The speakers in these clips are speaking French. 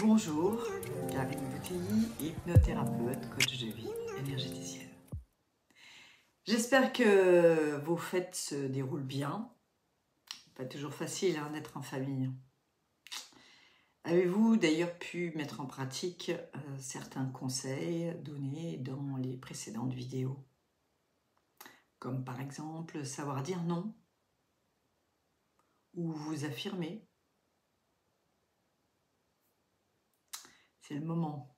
Bonjour, Karine Boutilly, hypnothérapeute, coach de vie, énergéticienne. J'espère que vos fêtes se déroulent bien. Pas toujours facile d'être en famille. Avez-vous d'ailleurs pu mettre en pratique certains conseils donnés dans les précédentes vidéos? Comme par exemple savoir dire non ou vous affirmer. C'est le moment.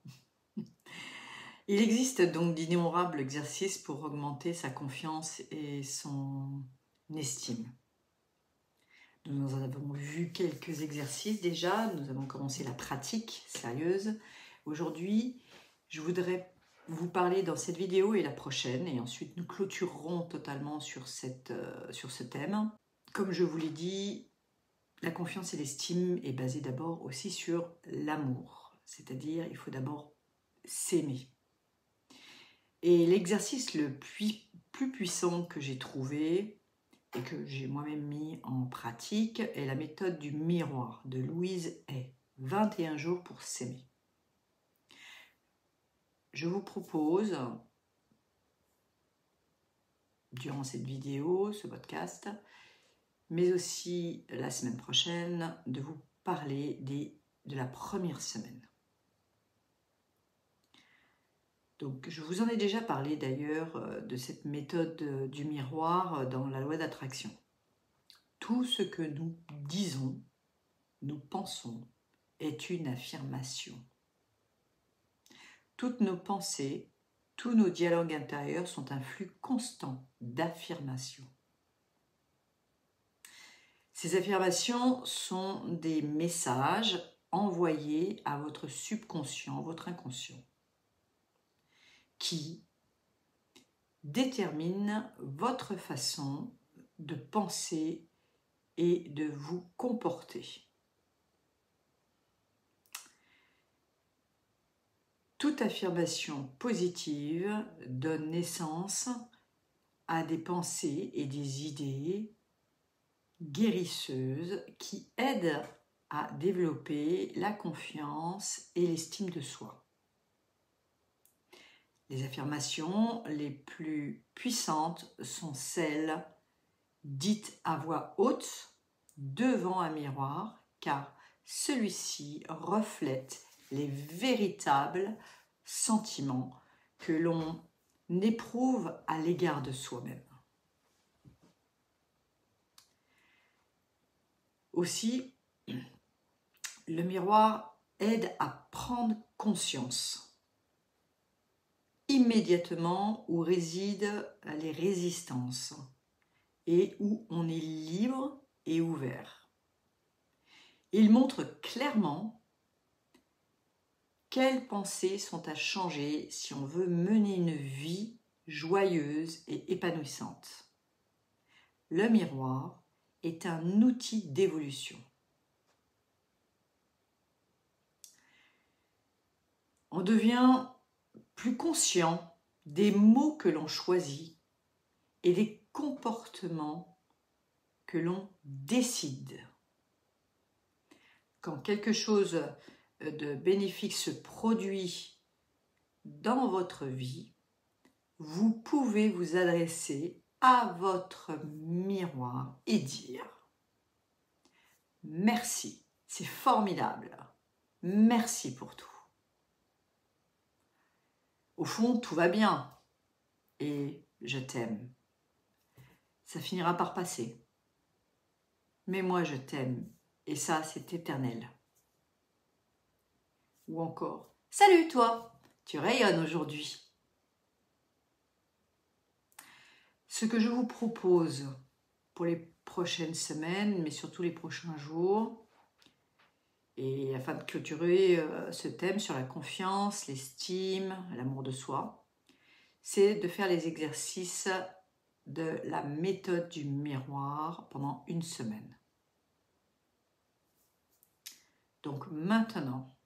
Il existe donc d'innombrables exercices pour augmenter sa confiance et son estime. Nous avons vu quelques exercices déjà, nous avons commencé la pratique sérieuse. Aujourd'hui, je voudrais vous parler dans cette vidéo et la prochaine, et ensuite nous clôturerons totalement sur ce thème. Comme je vous l'ai dit, la confiance et l'estime est basée d'abord aussi sur l'amour, c'est-à-dire il faut d'abord s'aimer. Et l'exercice le plus puissant que j'ai trouvé et que j'ai moi-même mis en pratique est la méthode du miroir de Louise Hay, 21 jours pour s'aimer. Je vous propose, durant cette vidéo, ce podcast, mais aussi la semaine prochaine, de vous parler de la première semaine. Donc, je vous en ai déjà parlé d'ailleurs de cette méthode du miroir dans la loi d'attraction. Tout ce que nous disons, nous pensons, est une affirmation. Toutes nos pensées, tous nos dialogues intérieurs sont un flux constant d'affirmations. Ces affirmations sont des messages envoyés à votre subconscient, votre inconscient, qui détermine votre façon de penser et de vous comporter. Toute affirmation positive donne naissance à des pensées et des idées guérisseuses qui aident à développer la confiance et l'estime de soi. Les affirmations les plus puissantes sont celles dites à voix haute devant un miroir, car celui-ci reflète les véritables sentiments que l'on éprouve à l'égard de soi-même. Aussi, le miroir aide à prendre conscience immédiatement où résident les résistances et où on est libre et ouvert. Il montre clairement quelles pensées sont à changer si on veut mener une vie joyeuse et épanouissante. Le miroir est un outil d'évolution. On devient plus conscient des mots que l'on choisit et des comportements que l'on décide. Quand quelque chose de bénéfique se produit dans votre vie, vous pouvez vous adresser à votre miroir et dire « Merci, c'est formidable, merci pour tout. Au fond, tout va bien et je t'aime. Ça finira par passer. Mais moi, je t'aime et ça, c'est éternel. » Ou encore « Salut toi, tu rayonnes aujourd'hui. » Ce que je vous propose pour les prochaines semaines, mais surtout les prochains jours, et afin de clôturer ce thème sur la confiance, l'estime, l'amour de soi, c'est de faire les exercices de la méthode du miroir pendant une semaine. Donc maintenant,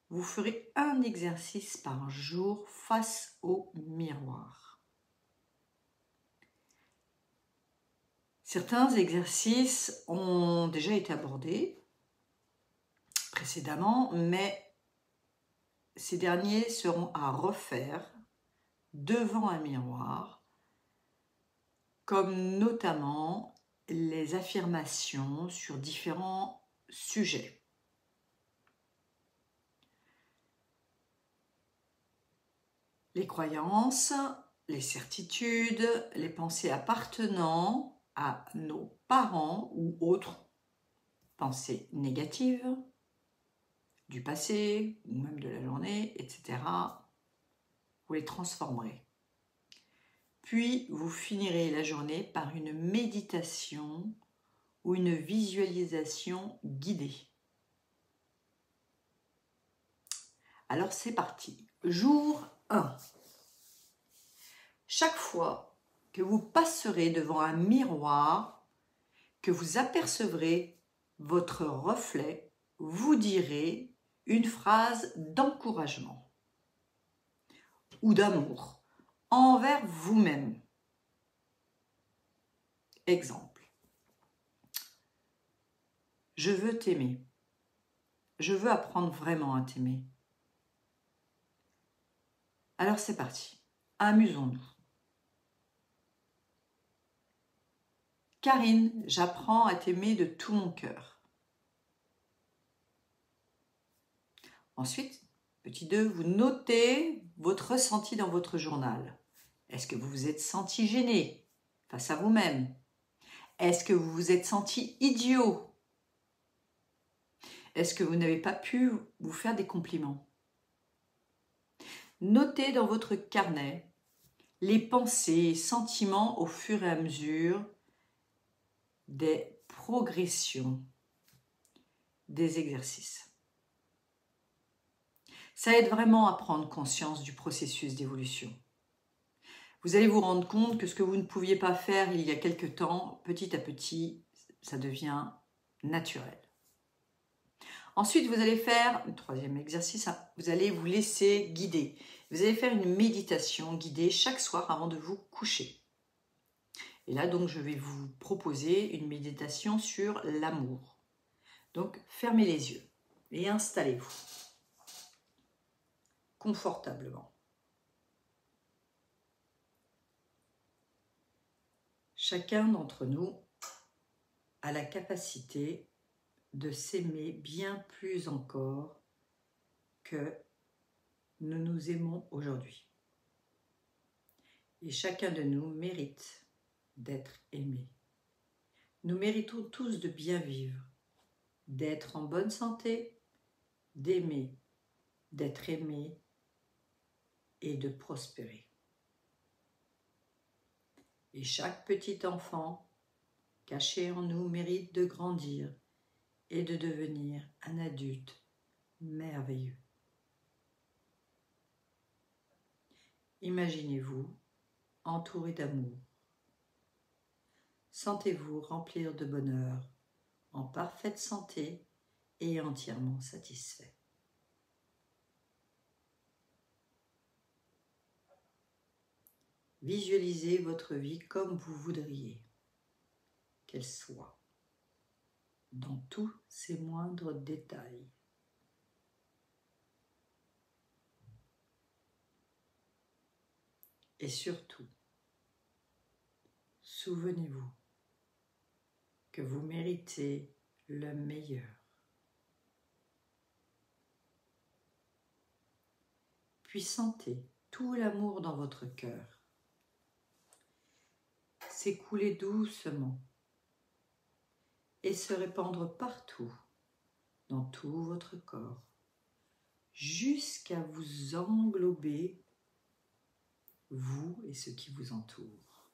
vous ferez un exercice par jour face au miroir. Certains exercices ont déjà été abordés précédemment, mais ces derniers seront à refaire devant un miroir, comme notamment les affirmations sur différents sujets. Les croyances, les certitudes, les pensées appartenant à nos parents ou autres pensées négatives du passé ou même de la journée, etc. Vous les transformerez. Puis, vous finirez la journée par une méditation ou une visualisation guidée. Alors, c'est parti. Jour 1. Chaque fois que vous passerez devant un miroir, que vous apercevrez votre reflet, vous direz une phrase d'encouragement ou d'amour envers vous-même. Exemple. Je veux t'aimer. Je veux apprendre vraiment à t'aimer. Alors c'est parti. Amusons-nous. Karine, j'apprends à t'aimer de tout mon cœur. Ensuite, petit 2, vous notez votre ressenti dans votre journal. Est-ce que vous vous êtes senti gêné face à vous-même? Est-ce que vous vous êtes senti idiot? Est-ce que vous n'avez pas pu vous faire des compliments? Notez dans votre carnet les pensées et sentiments au fur et à mesure des progressions des exercices. Ça aide vraiment à prendre conscience du processus d'évolution. Vous allez vous rendre compte que ce que vous ne pouviez pas faire il y a quelque temps, petit à petit, ça devient naturel. Ensuite, vous allez faire, le troisième exercice, vous allez vous laisser guider. Vous allez faire une méditation guidée chaque soir avant de vous coucher. Et là, donc, je vais vous proposer une méditation sur l'amour. Donc, fermez les yeux et installez-vous confortablement. Chacun d'entre nous a la capacité de s'aimer bien plus encore que nous nous aimons aujourd'hui. Et chacun de nous mérite d'être aimé. Nous méritons tous de bien vivre, d'être en bonne santé, d'aimer, d'être aimé et de prospérer. Et chaque petit enfant caché en nous mérite de grandir et de devenir un adulte merveilleux. Imaginez-vous entouré d'amour. Sentez-vous remplir de bonheur, en parfaite santé et entièrement satisfait. Visualisez votre vie comme vous voudriez qu'elle soit, dans tous ses moindres détails. Et surtout, souvenez-vous que vous méritez le meilleur. Puis sentez tout l'amour dans votre cœur s'écouler doucement et se répandre partout, dans tout votre corps, jusqu'à vous englober, vous et ceux qui vous entourent.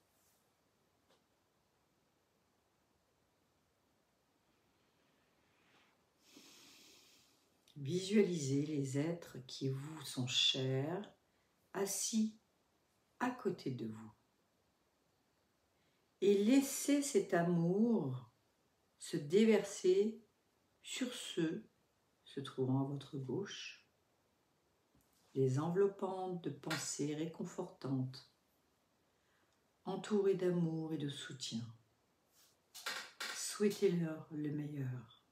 Visualisez les êtres qui vous sont chers, assis à côté de vous. Et laissez cet amour se déverser sur ceux se trouvant à votre gauche, les enveloppant de pensées réconfortantes, entourés d'amour et de soutien. Souhaitez-leur le meilleur.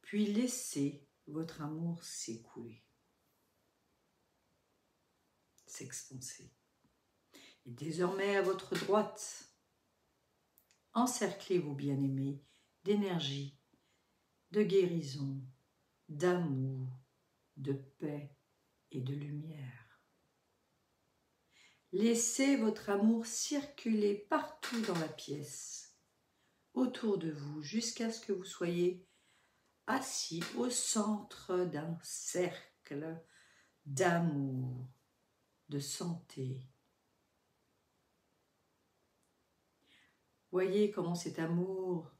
puis laissez votre amour s'écouler, s'expanser. Et désormais, à votre droite, encerclez vos bien-aimés d'énergie, de guérison, d'amour, de paix et de lumière. Laissez votre amour circuler partout dans la pièce, autour de vous, jusqu'à ce que vous soyez assis au centre d'un cercle d'amour, de santé. Voyez comment cet amour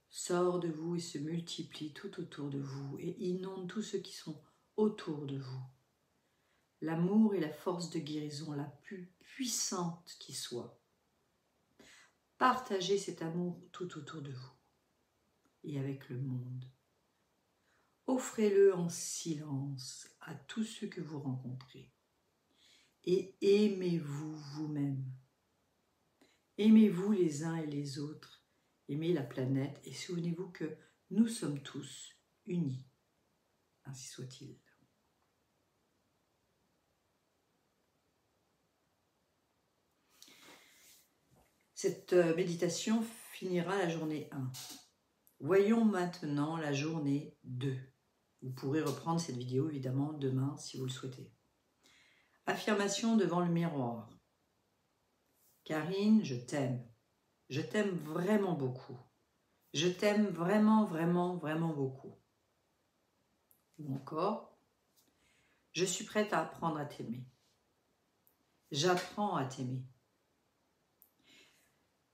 sort de vous et se multiplie tout autour de vous et inonde tous ceux qui sont autour de vous. L'amour est la force de guérison la plus puissante qui soit. Partagez cet amour tout autour de vous et avec le monde. Offrez-le en silence à tous ceux que vous rencontrez. Et aimez-vous vous-même. Aimez-vous les uns et les autres. Aimez la planète et souvenez-vous que nous sommes tous unis. Ainsi soit-il. Cette méditation finira la journée 1. Voyons maintenant la journée 2. Vous pourrez reprendre cette vidéo évidemment demain si vous le souhaitez. Affirmation devant le miroir. Karine, je t'aime. Je t'aime vraiment beaucoup. Je t'aime vraiment, vraiment, vraiment beaucoup. Ou encore, je suis prête à apprendre à t'aimer. J'apprends à t'aimer.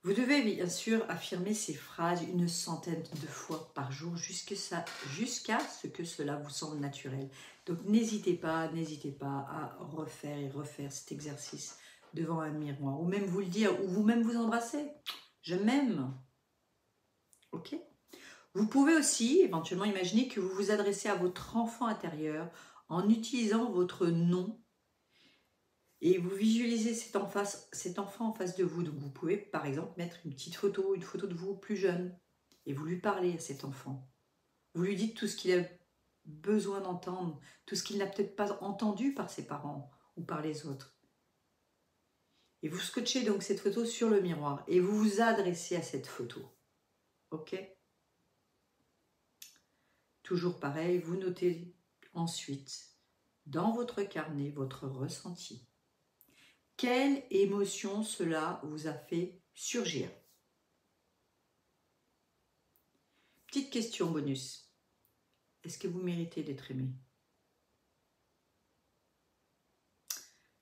Vous devez bien sûr affirmer ces phrases une centaine de fois par jour jusqu'à ce que cela vous semble naturel. Donc n'hésitez pas à refaire cet exercice devant un miroir ou même vous le dire ou vous-même vous embrasser. Je m'aime. Ok ? Vous pouvez aussi éventuellement imaginer que vous vous adressez à votre enfant intérieur en utilisant votre nom. Et vous visualisez cet enfant en face de vous. Donc vous pouvez par exemple mettre une photo de vous plus jeune. Et vous lui parlez à cet enfant. Vous lui dites tout ce qu'il a besoin d'entendre, tout ce qu'il n'a peut-être pas entendu par ses parents ou par les autres. Et vous scotchez donc cette photo sur le miroir et vous vous adressez à cette photo. Ok ? Toujours pareil, vous notez ensuite dans votre carnet votre ressenti. Quelle émotion cela vous a fait surgir? Petite question bonus. Est-ce que vous méritez d'être aimé?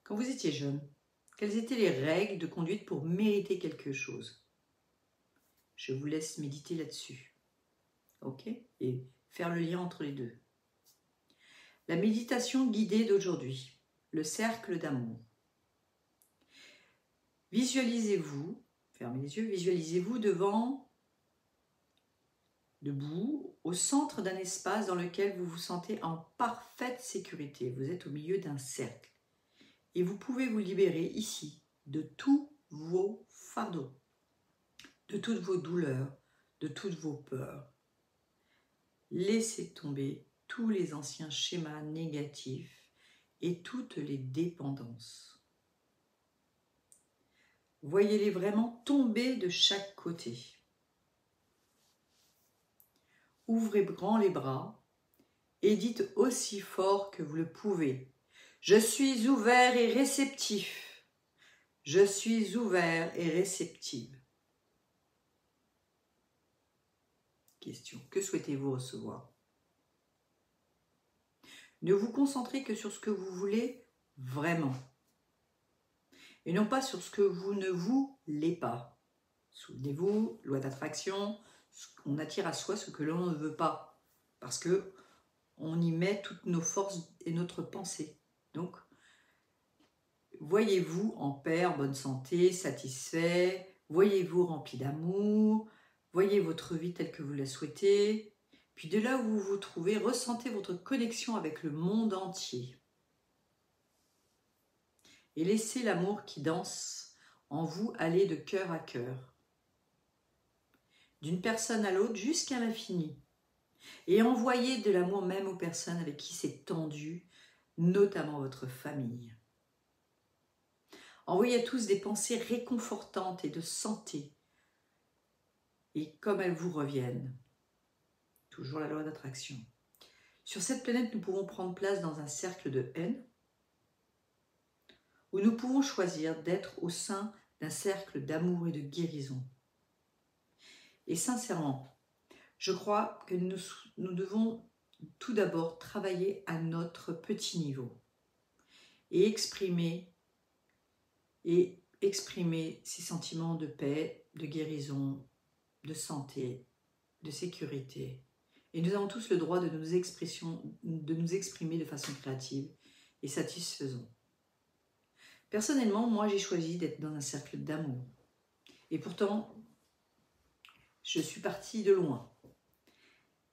Quand vous étiez jeune, quelles étaient les règles de conduite pour mériter quelque chose? Je vous laisse méditer là-dessus. Ok? Et faire le lien entre les deux. La méditation guidée d'aujourd'hui. Le cercle d'amour. Visualisez-vous, fermez les yeux, visualisez-vous debout, au centre d'un espace dans lequel vous vous sentez en parfaite sécurité. Vous êtes au milieu d'un cercle. Et vous pouvez vous libérer ici de tous vos fardeaux, de toutes vos douleurs, de toutes vos peurs. Laissez tomber tous les anciens schémas négatifs et toutes les dépendances. Voyez-les vraiment tomber de chaque côté. Ouvrez grand les bras et dites aussi fort que vous le pouvez. Je suis ouvert et réceptif. Je suis ouvert et réceptive. Question. Que souhaitez-vous recevoir? Ne vous concentrez que sur ce que vous voulez vraiment. Et non pas sur ce que vous ne voulez pas. Souvenez-vous, loi d'attraction, on attire à soi ce que l'on ne veut pas. Parce que on y met toutes nos forces et notre pensée. Donc, voyez-vous en paix, en bonne santé, satisfait. Voyez-vous rempli d'amour. Voyez votre vie telle que vous la souhaitez. Puis de là où vous vous trouvez, ressentez votre connexion avec le monde entier. Et laissez l'amour qui danse en vous aller de cœur à cœur. D'une personne à l'autre jusqu'à l'infini. Et envoyez de l'amour même aux personnes avec qui c'est tendu, notamment votre famille. Envoyez à tous des pensées réconfortantes et de santé, et comme elles vous reviennent. Toujours la loi d'attraction. Sur cette planète, nous pouvons prendre place dans un cercle de haine, où nous pouvons choisir d'être au sein d'un cercle d'amour et de guérison. Et sincèrement, je crois que nous devons tout d'abord travailler à notre petit niveau et exprimer ces sentiments de paix, de guérison, de santé, de sécurité. Et nous avons tous le droit de nous exprimer de façon créative et satisfaisante. Personnellement, moi j'ai choisi d'être dans un cercle d'amour. Et pourtant, je suis partie de loin.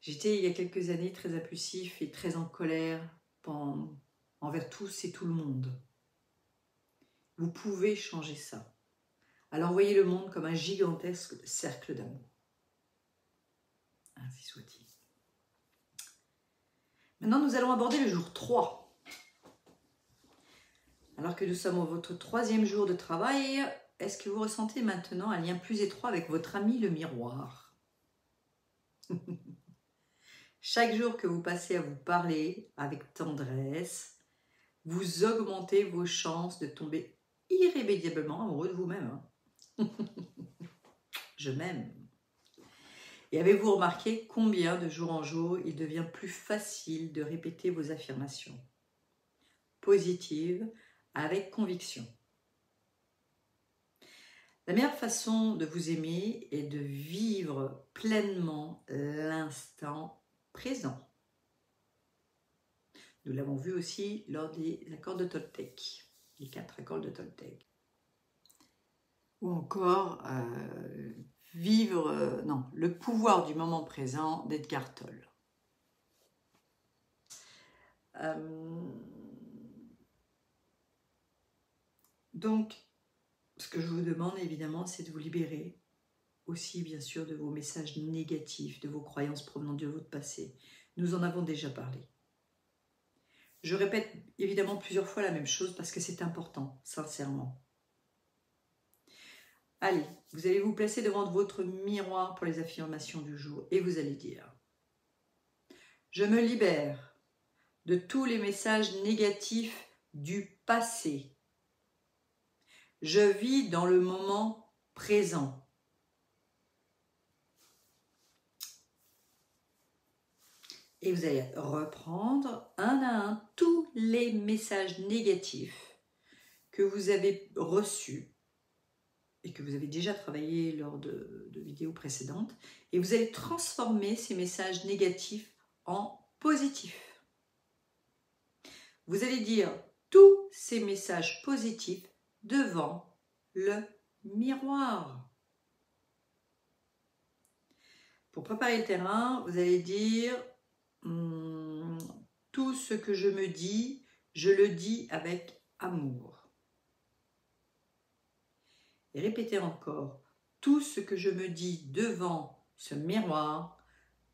J'étais il y a quelques années très impulsif et très en colère envers tous et tout le monde. Vous pouvez changer ça. Alors voyez le monde comme un gigantesque cercle d'amour. Ainsi soit-il. Maintenant, nous allons aborder le jour 3. Alors que nous sommes à votre 3e jour de travail, est-ce que vous ressentez maintenant un lien plus étroit avec votre ami le miroir? Chaque jour que vous passez à vous parler avec tendresse, vous augmentez vos chances de tomber irrémédiablement amoureux de vous-même. Je m'aime. Et avez-vous remarqué combien de jour en jour il devient plus facile de répéter vos affirmations positives avec conviction? La meilleure façon de vous aimer est de vivre pleinement l'instant présent. Nous l'avons vu aussi lors des accords de Toltec, les 4 accords de Toltec. Ou encore le pouvoir du moment présent d'Edgar Tolle. Donc, ce que je vous demande évidemment, c'est de vous libérer aussi bien sûr de vos messages négatifs, de vos croyances provenant de votre passé. Nous en avons déjà parlé. Je répète évidemment plusieurs fois la même chose parce que c'est important, sincèrement. Allez, vous allez vous placer devant votre miroir pour les affirmations du jour et vous allez dire: je me libère de tous les messages négatifs du passé. Je vis dans le moment présent. Et vous allez reprendre un à un tous les messages négatifs que vous avez reçus et que vous avez déjà travaillé lors de vidéos précédentes. Et vous allez transformer ces messages négatifs en positifs. Vous allez dire tous ces messages positifs devant le miroir. Pour préparer le terrain, vous allez dire tout ce que je me dis, je le dis avec amour. Et répétez encore, tout ce que je me dis devant ce miroir,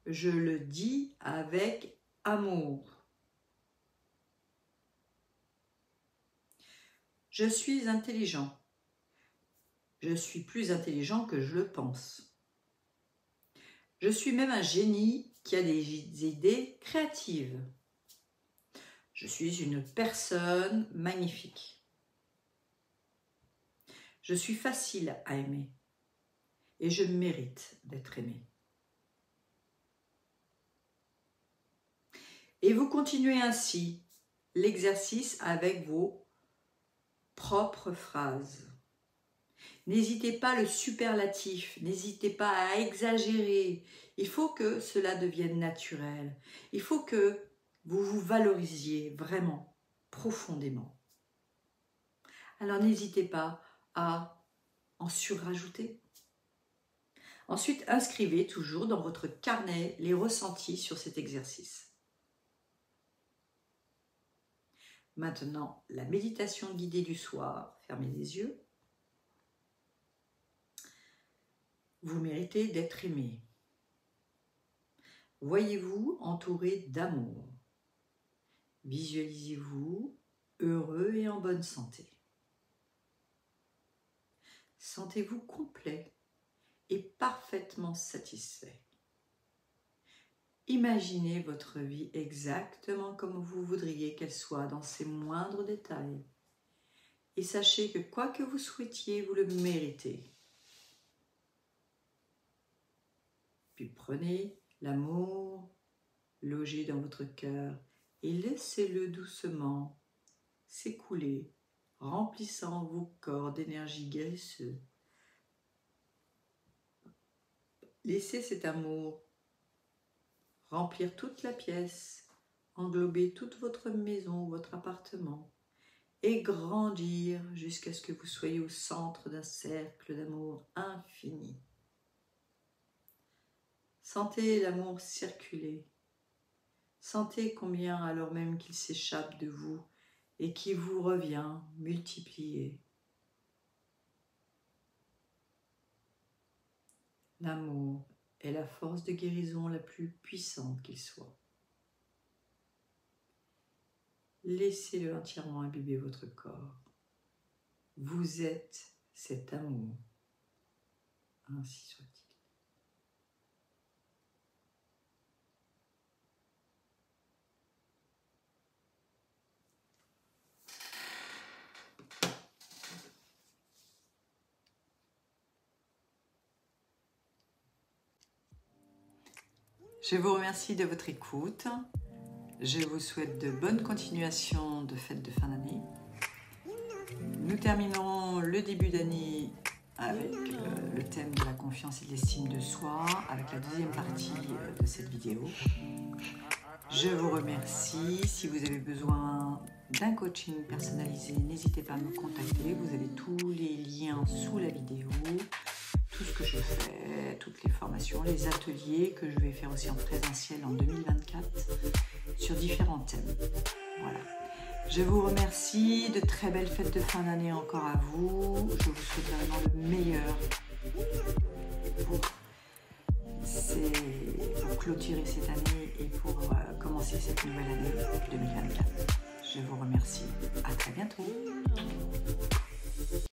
je le dis avec amour. Je suis intelligent. Je suis plus intelligent que je le pense. Je suis même un génie qui a des idées créatives. Je suis une personne magnifique. Je suis facile à aimer et je mérite d'être aimé. Et vous continuez ainsi l'exercice avec vos propres phrases. N'hésitez pas à le superlatif, n'hésitez pas à exagérer. Il faut que cela devienne naturel. Il faut que vous vous valorisiez vraiment, profondément. Alors n'hésitez pas à en surrajouter. Ensuite, inscrivez toujours dans votre carnet les ressentis sur cet exercice. Maintenant, la méditation guidée du soir. Fermez les yeux. Vous méritez d'être aimé. Voyez-vous entouré d'amour. Visualisez-vous heureux et en bonne santé. Sentez-vous complet et parfaitement satisfait. Imaginez votre vie exactement comme vous voudriez qu'elle soit dans ses moindres détails. Et sachez que quoi que vous souhaitiez, vous le méritez. Puis prenez l'amour logé dans votre cœur et laissez-le doucement s'écouler, remplissant vos corps d'énergie guérisseuse. Laissez cet amour remplir toute la pièce, englober toute votre maison, votre appartement et grandir jusqu'à ce que vous soyez au centre d'un cercle d'amour infini. Sentez l'amour circuler. Sentez combien, alors même qu'il s'échappe de vous et qui vous revient multiplié. L'amour est la force de guérison la plus puissante qu'il soit. Laissez-le entièrement imbiber votre corps. Vous êtes cet amour. Ainsi soit-il. Je vous remercie de votre écoute. Je vous souhaite de bonnes continuations de fêtes de fin d'année. Nous terminerons le début d'année avec le thème de la confiance et de l'estime de soi, avec la deuxième partie de cette vidéo. Je vous remercie. Si vous avez besoin d'un coaching personnalisé, n'hésitez pas à me contacter. Vous avez tous les liens sous la vidéo. Tout ce que je fais, toutes les formations, les ateliers que je vais faire aussi en présentiel en 2024 sur différents thèmes. Voilà. Je vous remercie, de très belles fêtes de fin d'année encore à vous. Je vous souhaite vraiment le meilleur pour clôturer cette année et pour commencer cette nouvelle année 2024. Je vous remercie. À très bientôt.